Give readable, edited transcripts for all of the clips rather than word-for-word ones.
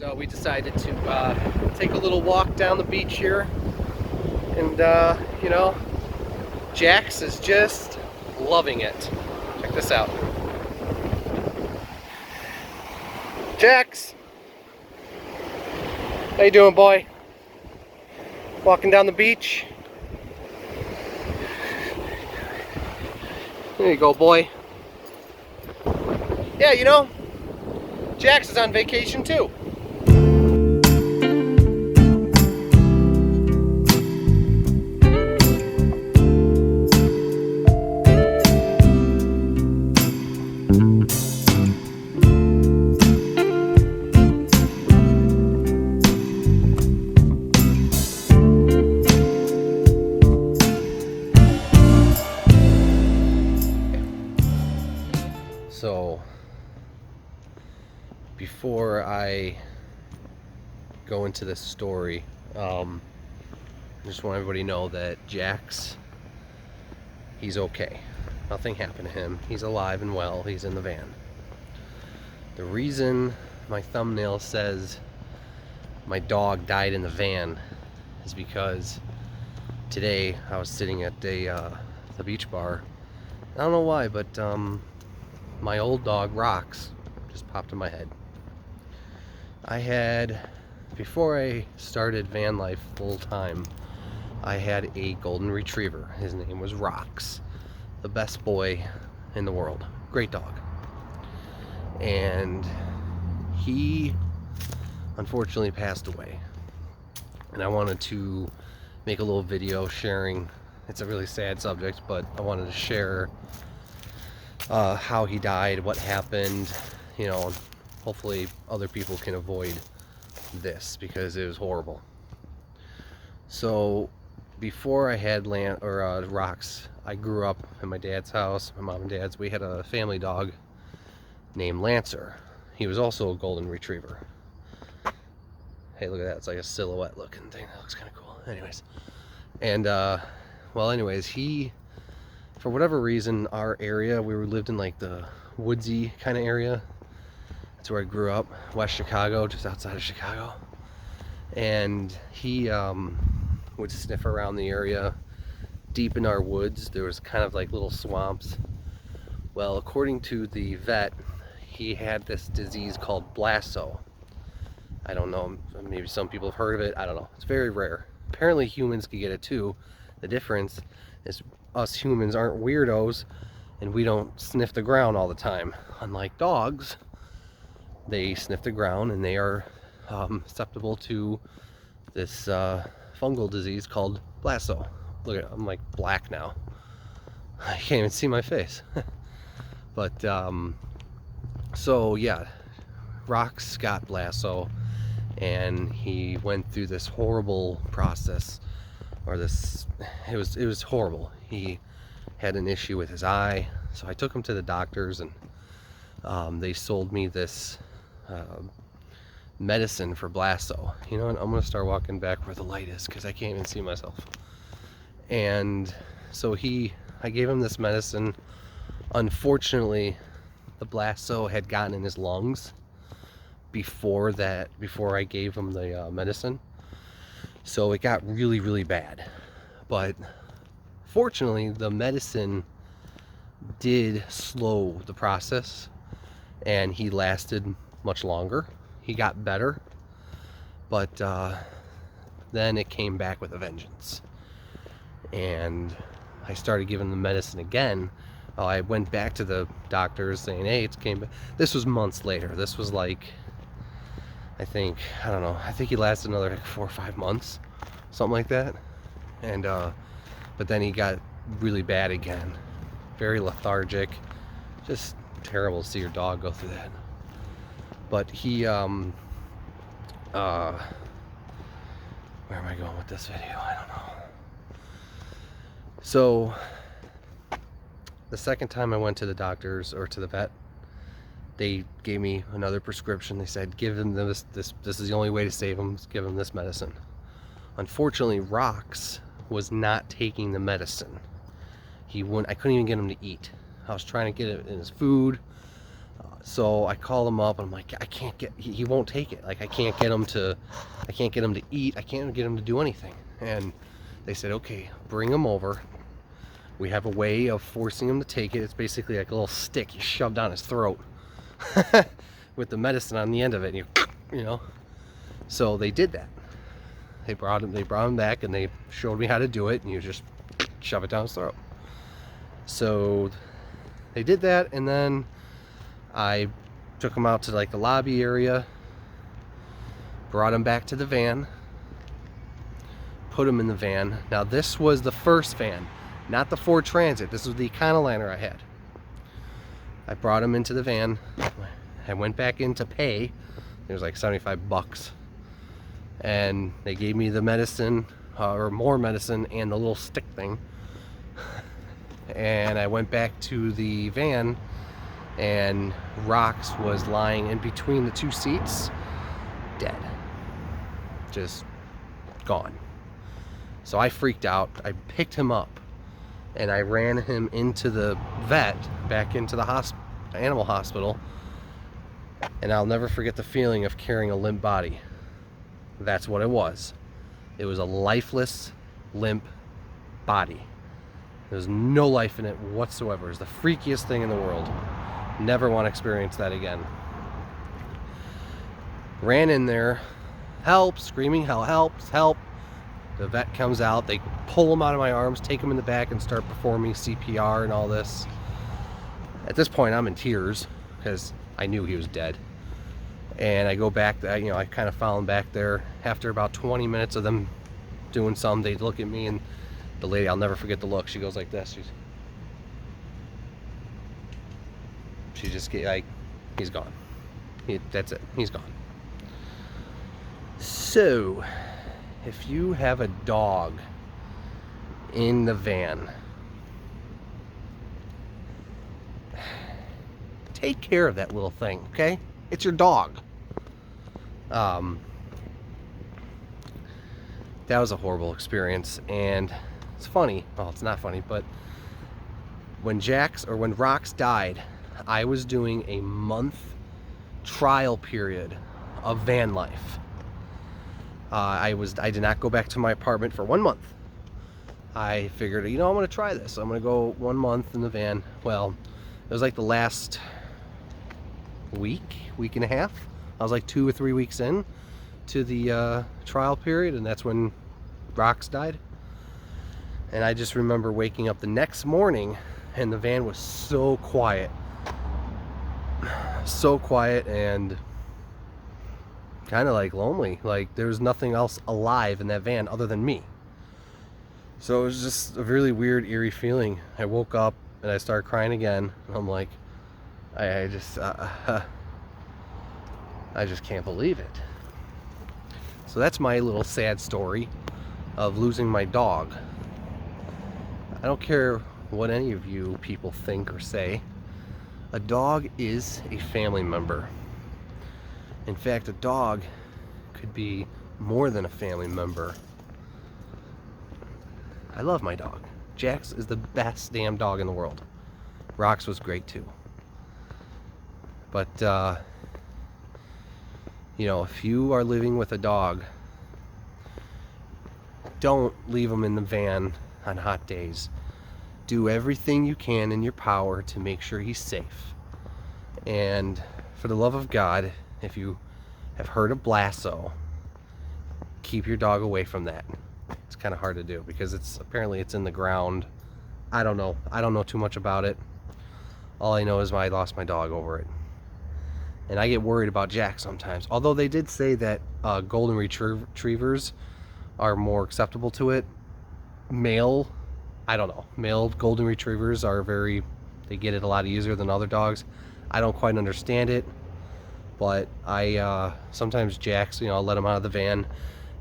So we decided to take a little walk down the beach here, and you know, Jax is just loving it. Check this out. Jax! How you doing, boy? Walking down the beach? There you go, boy. Yeah, you know, Jax is on vacation too. So, before I go into this story, I just want everybody to know that Jax, he's okay. Nothing happened to him. He's alive and well. He's in the van. The reason my thumbnail says my dog died in the van is because today I was sitting at the beach bar. I don't know why, but my old dog, Rocks, just popped in my head. Before I started van life full time, I had a golden retriever. His name was Rocks, the best boy in the world. Great dog. And he unfortunately passed away. And I wanted to make a little video sharing. It's a really sad subject, but I wanted to share how he died, what happened, you know. Hopefully other people can avoid this because it was horrible. So before I had Rocks, I grew up in my dad's house, my mom and dad's. We had a family dog named Lancer. He was also a golden retriever. Hey, look at that. It's like a silhouette looking thing. That looks kind of cool. Anyways. And, he, for whatever reason, our area, we lived in like the woodsy kind of area. That's where I grew up, West Chicago, just outside of Chicago. And he would sniff around the area. Deep in our woods, there was kind of like little swamps. Well, according to the vet, he had this disease called blasto. I don't know, maybe some people have heard of it, I don't know. It's very rare. Apparently humans can get it too. The difference is us humans aren't weirdos and we don't sniff the ground all the time. Unlike dogs, they sniff the ground and they are susceptible to this fungal disease called blasto. Look at, I'm like black now. I can't even see my face. But so yeah, Rocks got blasto, and he went through this horrible process, or this, it was horrible. He had an issue with his eye, so I took him to the doctors, and they sold me this medicine for blasto. You know what, I'm gonna start walking back where the light is because I can't even see myself. And so I gave him this medicine. Unfortunately, the blasto had gotten in his lungs before I gave him the medicine, so it got really, really bad. But fortunately, the medicine did slow the process, and he lasted much longer. He got better, but then it came back with a vengeance, and I started giving the medicine again. I went back to the doctors saying, hey, it came back. This was months later. This was like, I think he lasted another like 4 or 5 months, something like that. And but then he got really bad again, very lethargic. Just terrible to see your dog go through that. But he where am I going with this video? I don't know. So the second time I went to the doctors, or to the vet, they gave me another prescription. They said, give him this is the only way to save him, give him this medicine. Unfortunately, Rocks was not taking the medicine. I couldn't even get him to eat. I was trying to get it in his food. So I call him up and I'm like, I can't get, he won't take it. Like I can't get him to eat. I can't get him to do anything. And they said, okay, bring him over. We have a way of forcing him to take it. It's basically like a little stick you shove down his throat with the medicine on the end of it. And you know. So they did that. They brought him back and they showed me how to do it, and you just shove it down his throat. So they did that, and then I took him out to like the lobby area, brought him back to the van, put him in the van. Now this was the first van, not the Ford Transit. This was the Econoliner I had. I brought him into the van. I went back in to pay. It was like 75 bucks. And they gave me the medicine, or more medicine, and the little stick thing. And I went back to the van, and Rox was lying in between the two seats, dead. Just gone. So I freaked out. I picked him up, and I ran him into the vet, back into the animal hospital. And I'll never forget the feeling of carrying a limp body. That's what it was. It was a lifeless, limp body. There was no life in it whatsoever. It was the freakiest thing in the world. Never want to experience that again. Ran in there, help, screaming, hell, help, help. The vet comes out. They pull him out of my arms, take him in the back, and start performing CPR and all this. At this point, I'm in tears because I knew he was dead. And I go back, I kind of found him back there. After about 20 minutes of them doing something, they look at me, and the lady, I'll never forget the look. She goes like this. She just like, he's gone. That's it. He's gone. So, if you have a dog in the van, take care of that little thing, okay? It's your dog. That was a horrible experience, and it's funny. Well, it's not funny, but when Rox died, I was doing a month trial period of van life. I did not go back to my apartment for 1 month. I figured, I'm going to try this. I'm going to go 1 month in the van. Well, it was like the last week and a half. I was like 2 or 3 weeks in to the trial period, and that's when Rox died. And I just remember waking up the next morning, and the van was so quiet, and kind of like lonely. Like there was nothing else alive in that van other than me. So it was just a really weird, eerie feeling. I woke up and I started crying again. And I'm like, I just can't believe it. So that's my little sad story of losing my dog. I don't care what any of you people think or say. A dog is a family member. In fact, a dog could be more than a family member. I love my dog. Jax is the best damn dog in the world. Rox was great too. But, if you are living with a dog, don't leave him in the van on hot days. Do everything you can in your power to make sure he's safe. And for the love of God, if you have heard of blasto, keep your dog away from that. It's kind of hard to do because apparently it's in the ground. I don't know. I don't know too much about it. All I know is I lost my dog over it. And I get worried about Jack sometimes. Although they did say that golden retrievers are more acceptable to it. Male golden retrievers are they get it a lot easier than other dogs. I don't quite understand it. But sometimes Jack's, I'll let him out of the van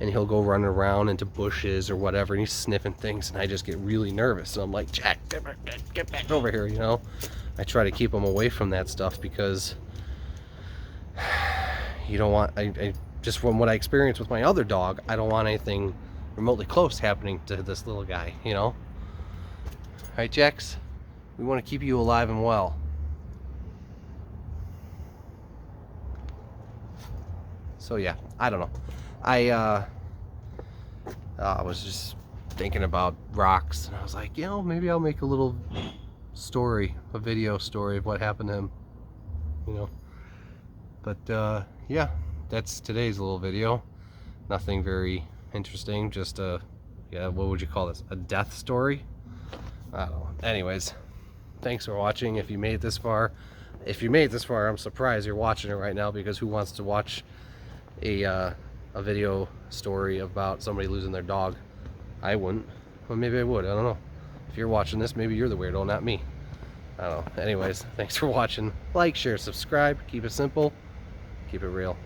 and he'll go running around into bushes or whatever, and he's sniffing things, and I just get really nervous. And I'm like, Jack, get back over here, I try to keep him away from that stuff because you don't want, just from what I experienced with my other dog, I don't want anything remotely close happening to this little guy, Right, Jax? We want to keep you alive and well. So yeah, I don't know. I was just thinking about rocks, and I was like, maybe I'll make a little story, a video story of what happened to him, you know. But yeah, that's today's little video. Nothing very interesting, just yeah, what would you call this? A death story? I don't know. Anyways, thanks for watching. If you made it this far, I'm surprised you're watching it right now, because who wants to watch a video story about somebody losing their dog? I wouldn't. Well, maybe I would. I don't know. If you're watching this, maybe you're the weirdo, not me. I don't know. Anyways, thanks for watching. Like, share, subscribe. Keep it simple. Keep it real.